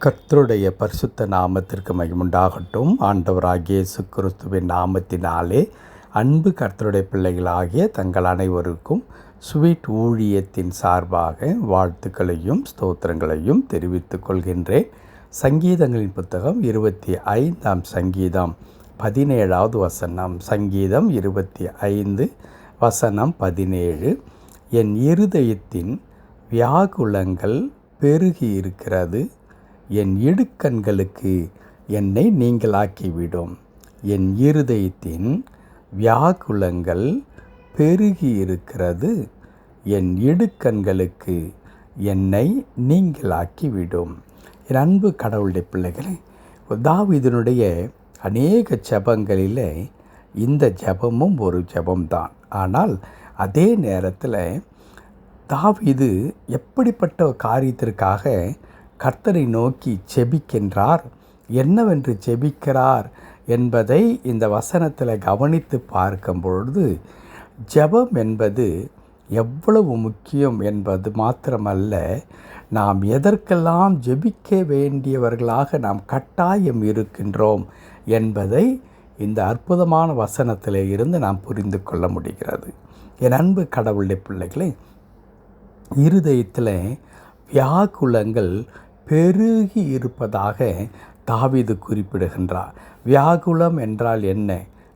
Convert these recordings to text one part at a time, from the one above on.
கர்த்தருடைய பரிசுத்த நாமத்திற்கு மகிமுண்டாகட்டும். ஆண்டவராகிய இயேசு கிறிஸ்துவின் நாமத்தினாலே அன்பு கர்த்தருடைய பிள்ளைகளாகிய தங்கள் அனைவருக்கும் ஸ்வீட் ஊழியத்தின் சார்பாக வாழ்த்துக்களையும் ஸ்தோத்திரங்களையும் தெரிவித்துக் கொள்கின்றேன். சங்கீதங்களின் புத்தகம் 25 சங்கீதம் 17வது வசனம். சங்கீதம் 25 வசனம் 17. என் இருதயத்தின் வியாகுலங்கள் பெருகி இருக்கிறது, என் இடுக்கண்களுக்கு என்னை நீங்களாக்கிவிடும். என் இருதயத்தின் வியாகுலங்கள் பெருகி இருக்கிறது, என் இடுக்கண்களுக்கு என்னை நீங்களாக்கிவிடும். என் அன்பு கடவுளுடைய பிள்ளைகளே, தாவீதினுடைய அநேக ஜெபங்களில் இந்த ஜெபமும் ஒரு ஜெபம்தான். ஆனால் அதே நேரத்தில் தாவீது எப்படிப்பட்ட காரியத்திற்காக கர்த்தரை நோக்கி ஜெபிக்கின்றார், என்னவென்று ஜெபிக்கிறார் என்பதை இந்த வசனத்தில் கவனித்து பார்க்கும் பொழுது, ஜெபம் என்பது எவ்வளவு முக்கியம் என்பது மாத்திரமல்ல, நாம் எதற்கெல்லாம் ஜெபிக்க வேண்டியவர்களாக நாம் கட்டாயம் இருக்கின்றோம் என்பதை இந்த அற்புதமான வசனத்தில் இருந்து நாம் புரிந்து கொள்ள முடிகிறது. என் அன்பு கடவுளுடைய பிள்ளைகளே, இருதயத்தில் வியாகுலங்கள் பெருகி இருப்பதாக தாவீது குறிப்பிடுகின்றார். வியாகுலம் என்றால் என்ன?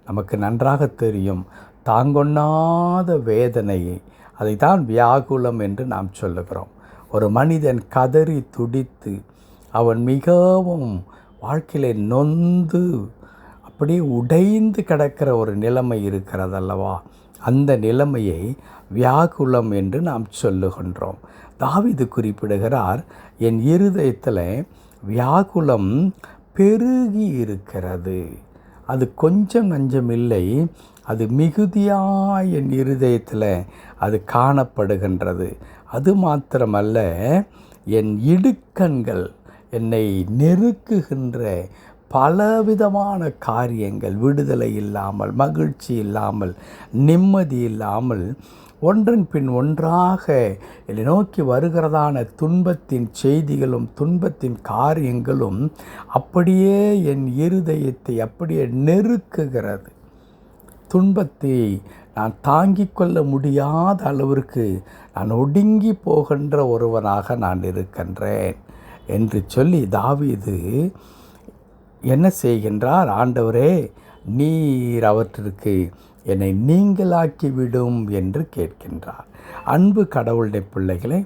நமக்கு நன்றாக தெரியும். தாங்கொண்ணாத வேதனையை, அதைத்தான் வியாகுலம் என்று நாம் சொல்லுகிறோம். ஒரு மனிதன் கதறி துடித்து அவன் மிகவும் வாழ்க்கையிலே நொந்து அப்படியே உடைந்து கிடக்கிற ஒரு நிலைமை இருக்கிறதல்லவா, அந்த நிலைமையை வியாகுலம் என்று நாம் சொல்லுகின்றோம். தாவீது குறிப்பிடுகிறார், என் இருதயத்தில் வியாகுலம் பெருகி இருக்கிறது. அது கொஞ்சம் நஞ்சம் இல்லை, அது மிகுதியாக என் இருதயத்தில் அது காணப்படுகின்றது. அது மாத்திரமல்ல, என் இடுக்கண்கள் என்னை நெருக்குகின்ற பலவிதமான காரியங்கள், விடுதலை இல்லாமல், மகிழ்ச்சி இல்லாமல், நிம்மதி இல்லாமல், ஒன்றன் பின் ஒன்றாக என்னை நோக்கி வருகிறதான துன்பத்தின் செய்திகளும் துன்பத்தின் காரியங்களும் அப்படியே என் இருதயத்தை அப்படியே நெருக்குகிறது. துன்பத்தை நான் தாங்கிக் கொள்ள முடியாத அளவிற்கு நான் ஒடுங்கி போகின்ற ஒருவனாக நான் இருக்கின்றேன் என்று சொல்லி தாவீது என்ன செய்கின்றார்? ஆண்டவரே, நீர் அவற்றிற்கு என்னை நீங்களாக்கிவிடும் என்று கேட்கின்றார். அன்பு கடவுளுடைய பிள்ளைகளே,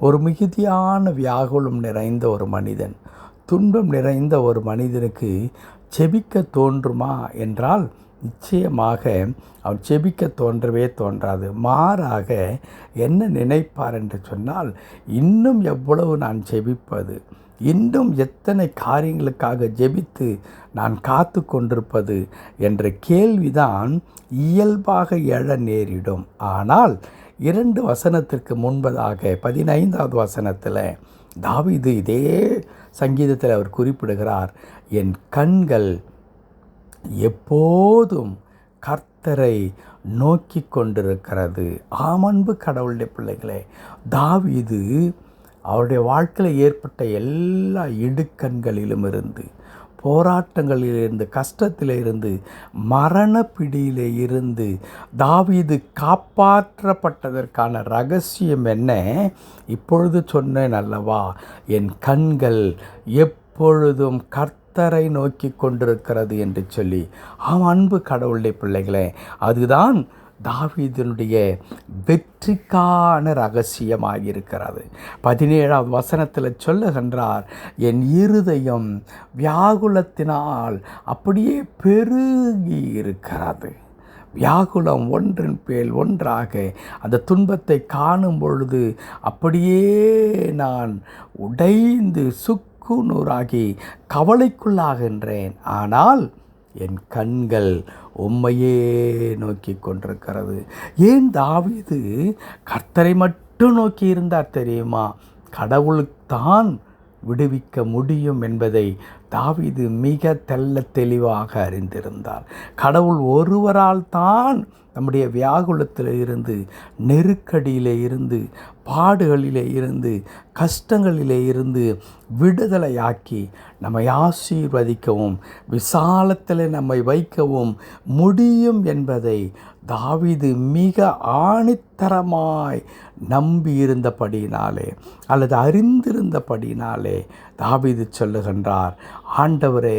ஒரு மிகுதியான வியாகுலம் நிறைந்த ஒரு மனிதன், துன்பம் நிறைந்த ஒரு மனிதனுக்கு செபிக்க தோன்றுமா என்றால் நிச்சயமாக அவன் செபிக்க தோன்றவே தோன்றாது. மாறாக என்ன நினைப்பார் என்று சொன்னால், இன்னும் எவ்வளவு நான் செபிப்பது, இன்னும் எத்தனை காரியங்களுக்காக ஜெபித்து நான் காத்து கொண்டிருப்பது என்ற கேள்விதான் இயல்பாக எழ நேரிடும். ஆனால் 2 வசனத்திற்கு முன்பதாக 15வது வசனத்தில் தாவீது இதே சங்கீதத்தில் அவர் குறிப்பிடுகிறார், என் கண்கள் எப்போதும் கர்த்தரை நோக்கி கொண்டிருக்கிறது. ஆமன்பு கடவுளுடைய பிள்ளைகளே, தாவீது அவருடைய வாழ்க்கையில் ஏற்பட்ட எல்லா இடுக்கண்களிலும் இருந்து, போராட்டங்களிலிருந்து, கஷ்டத்திலிருந்து, மரண பிடியிலே இருந்து தாவீது காப்பாற்றப்பட்டதற்கான ரகசியம் என்ன? இப்பொழுது சொன்னேன் அல்லவா, என் கண்கள் எப்பொழுதும் கர்த்தரை நோக்கி கொண்டிருக்கிறது என்று சொல்லி. அன்பு கடவுளுடைய பிள்ளைகளே, அதுதான் தாவீதினுடைய வெற்றிக்கான ரகசியமாக இருக்கிறது. 17வது வசனத்தில் சொல்லுகின்றார், என் இருதயம் வியாகுலத்தினால் அப்படியே பெருகி இருக்கிறது. வியாகுலம் ஒன்றின் மேல் ஒன்றாக அந்த துன்பத்தை காணும் பொழுது அப்படியே நான் உடைந்து சுக்குநூறாகி கவலைக்குள்ளாகின்றேன். ஆனால் என் கண்கள் உம்மையே நோக்கி கொண்டிருக்கிறது. ஏன் தாவீது கர்த்தரை மட்டும் நோக்கி இருந்தார் தெரியுமா? கடவுளுக்குத்தான் விடுவிக்க முடியும் என்பதை தாவீது மிக தெளிவாக அறிந்திருந்தார். கடவுள் ஒருவரால் தான் நம்முடைய வியாகுலத்தில் இருந்து, நெருக்கடியிலே இருந்து, பாடுகளிலே இருந்து, கஷ்டங்களிலே இருந்து விடுதலையாக்கி நம்மை ஆசீர்வதிக்கவும் விசாலத்தில் நம்மை வைக்கவும் முடியும் என்பதை தாவீது மிக ஆணித்தரமாய் நம்பியிருந்தபடியினாலே அல்லது அறிந்திருந்தபடியினாலே தாவீது சொல்லுகின்றார், ஆண்டவரே,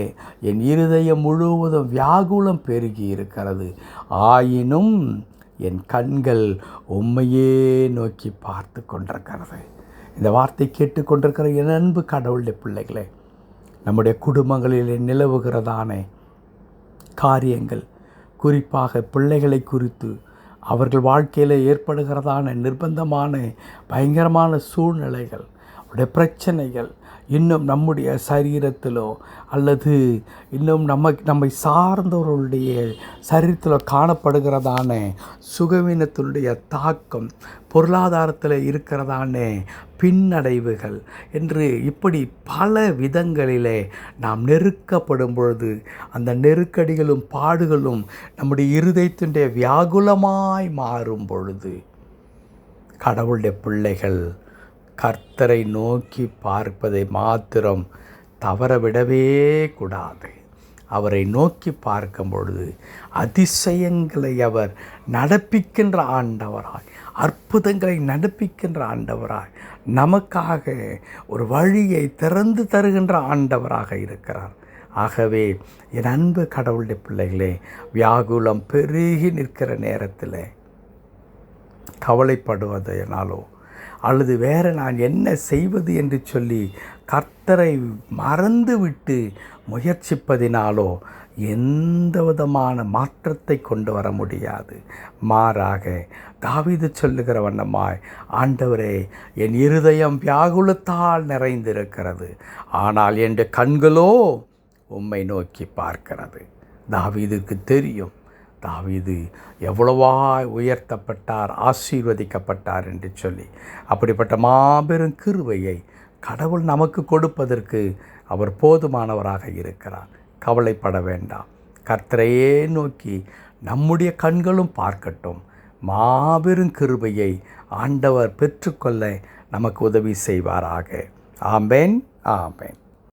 என் இருதயம் முழுவதும் வியாகுலம் பெருகி இருக்கிறது, ஆயினும் என் கண்கள் உம்மையே நோக்கி பார்த்து கொண்டிருக்கிறது. இந்த வார்த்தை கேட்டுக்கொண்டிருக்கிற என் அன்பு கடவுளுடைய பிள்ளைகளே, நம்முடைய குடும்பங்களிலே நிலவுகிறதான காரியங்கள், குறிப்பாக பிள்ளைகளை குறித்து அவர்கள் வாழ்க்கையில் ஏற்படுகிறதான நிர்பந்தமான பயங்கரமான சூழ்நிலைகள், அவருடைய பிரச்சனைகள், இன்னும் நம்முடைய சரீரத்திலோ அல்லது இன்னும் நம்மை சார்ந்தவர்களுடைய சரீரத்தில் காணப்படுகிறதான சுகவீனத்தினுடைய தாக்கம், பொருளாதாரத்தில் இருக்கிறதான பின்னடைவுகள் என்று இப்படி பல விதங்களிலே நாம் நெருக்கப்படும் பொழுது அந்த நெருக்கடிகளும் பாடுகளும் நம்முடைய இருதயத்தினுடைய வியாகுலமாய் மாறும் பொழுது கடவுளுடைய பிள்ளைகள் கர்த்தரை நோக்கி பார்ப்பதை மாத்திரம் தவறவிடவே கூடாது. அவரை நோக்கி பார்க்கும் பொழுது அதிசயங்களை அவர் நடப்பிக்கின்ற ஆண்டவராய், அற்புதங்களை நடப்பிக்கின்ற ஆண்டவராய், நமக்காக ஒரு வழியை திறந்து தருகின்ற ஆண்டவராக இருக்கிறார். ஆகவே என் அன்பு கடவுளுடைய பிள்ளைகளே, வியாகுலம் பெருகி நிற்கிற நேரத்தில் கவலைப்படுவதனாலோ அல்லது வேறு நான் என்ன செய்வது என்று சொல்லி கர்த்தரை மறந்துவிட்டு முயற்சிப்பதினாலோ எந்த விதமான மாற்றத்தை கொண்டு வர முடியாது. மாறாக தாவீது சொல்லுகிற வண்ணமாய், ஆண்டவரே, என் இருதயம் வியாகுலத்தால் நிறைந்திருக்கிறது, ஆனால் என் கண்களோ உம்மை நோக்கி பார்க்கிறது. தாவீதுக்கு தெரியும் தாவீது எவ்வளவாய் உயர்த்தப்பட்டார், ஆசீர்வதிக்கப்பட்டார் என்று சொல்லி. அப்படிப்பட்ட மாபெரும் கிருபையை கடவுள் நமக்கு கொடுப்பதற்கு அவர் போதுமானவராக இருக்கிறார். கவலைப்பட வேண்டாம். கர்த்தரையே நோக்கி நம்முடைய கண்களும் பார்க்கட்டும். மாபெரும் கிருபையை ஆண்டவர் பெற்றுக்கொள்ள நமக்கு உதவி செய்வாராக. ஆமென், ஆமென்.